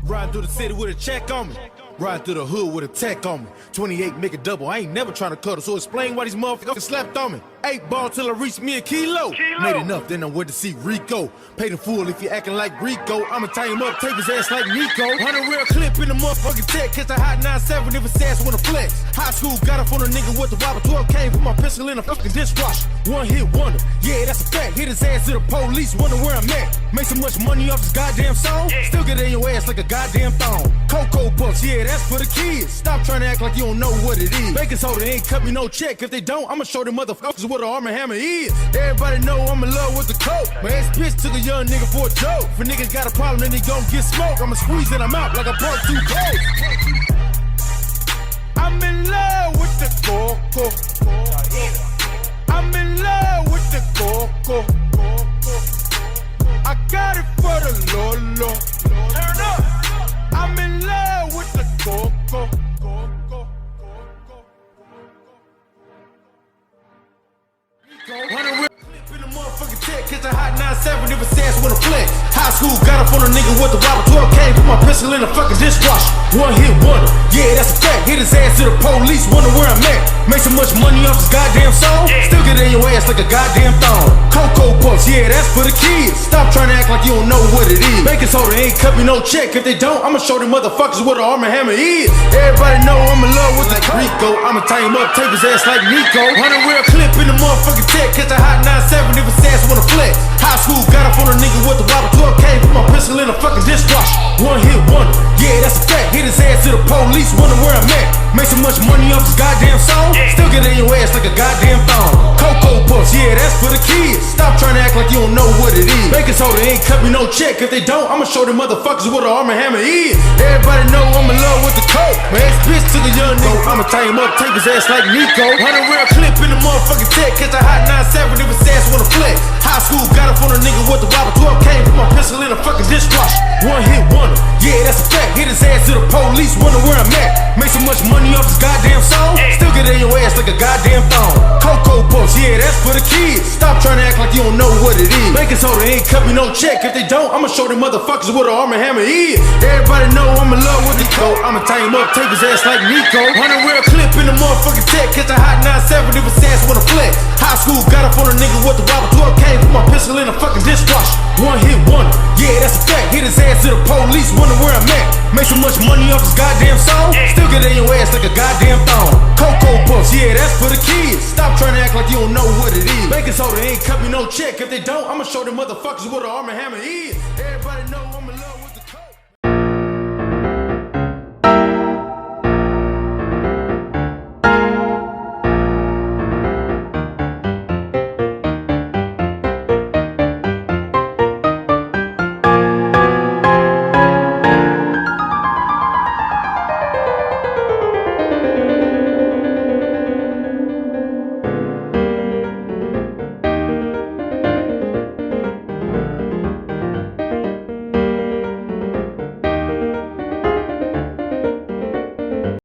Riding through the city with a check on me. Riding through the hood with a tech on me. 28 make a double. I ain't never trying to cuddle, so explain why these motherfuckers slept on me. 8 ball till I reach me a kilo. Made enough, then I went to see Rico. Paid in full if you acting like Rico. I'ma tie him up, tape his ass like Nico. 100 real clip in the motherfucking tech. Catch a hot 9-7 if his ass wanna flex. High school got up on a nigga with the wobble. 12 came, put my pistol in a fucking dishwasher. One hit wonder, yeah, that's a fact. Hit his ass to the police, wonder where I'm at. Make so much money off this goddamn song. Still get in your ass like a goddamn thong. CoCo bucks, yeah, that's for the kids. Stop trying to act like you don't know what it is. Baking soda ain't cut me no check. If they don't, I'ma show them motherfuckers what an Arm & Hammer is. Everybody know I'm in love with the coke. My ex-bitch took a young nigga for a joke. If a nigga got a problem, then he gon' get smoked. I'ma squeeze it, I'm out like a park too cold. I'm in love with the CoCo. I'm in love with the CoCo. I got it for the Lolo. Turn up. I'm in love with the CoCo. In the motherfucking tech, catch a hot 9-7 if his ass wanna flex. High school got up on a nigga with the wobble. 12 came, put my pistol in a fucking dishwasher. One hit wonder, yeah, that's a fact. Hit his ass to the police, wonder where I'm at. Make so much money off this goddamn song. Still get in your ass like a goddamn thong. CoCo puffs, yeah, that's for the kids. Stop trying to act like you don't know what it is. Baking soda ain't cut me no check. If they don't, I'ma show them motherfuckers what an Arm & Hammer is. Everybody know I'm in love with like Rico. I'ma tie him up, tape his ass like Nico. 100 real clip in the motherfucking tech. Catch a hot 9-7 if his ass wanna flex. High school got up on a nigga with the wobble. 12 came, put my pistol in a fucking dishwasher. One hit wonder, yeah, that's a fact. Hit his ass to the police, wonder where I'm at. Make so much money off this goddamn song. Still get in your ass like a goddamn thong. CoCo puffs, yeah, that's for the kids. Stop trying to act like you don't know what it is. Baking soda ain't cut me no check. If they don't, I'ma show them motherfuckers what an Arm & Hammer is. Everybody know I'm in love with the coke. My ex-bitch took a young nigga. I'ma tie him up, tape his ass like Nico. 100 real clip in the motherfucking tech. Catch a hot 9-7 if his ass wanna flex. High school got up on a nigga with the wobble. 12 came, put my pistol in a fucking dishwasher. One hit wonder, yeah, that's a fact. Hit his ass to the police, wonder where I'm at. Make so much money off this goddamn song. Still get in your ass like a goddamn thong. CoCo puffs, yeah, that's for the kids. Stop trying to act like you don't know what it is. Baking soda ain't cut me no check. If they don't, I'ma show them motherfuckers what an Arm & Hammer is. Everybody know I'm in love with the coke. I'ma tie him up, tape his ass like Nico. 100 real clip in the motherfucking tech. Catch a hot 9-7 if his ass wanna flex. High school got up on a nigga with the wobble. 12 came, put my pistol in a fucking dishwasher. One hit wonder, yeah, that's a fact. Hit his ass to the police, wonder where I'm at. Make so much money off this goddamn song. Still get in your ass like a goddamn thong. CoCo puffs, yeah, that's for the kids. Stop trying to act like you don't know what it is. Baking soda ain't cut me no check. If they don't, I'ma show them motherfuckers what an Arm & Hammer is. Everybody know I'm in love with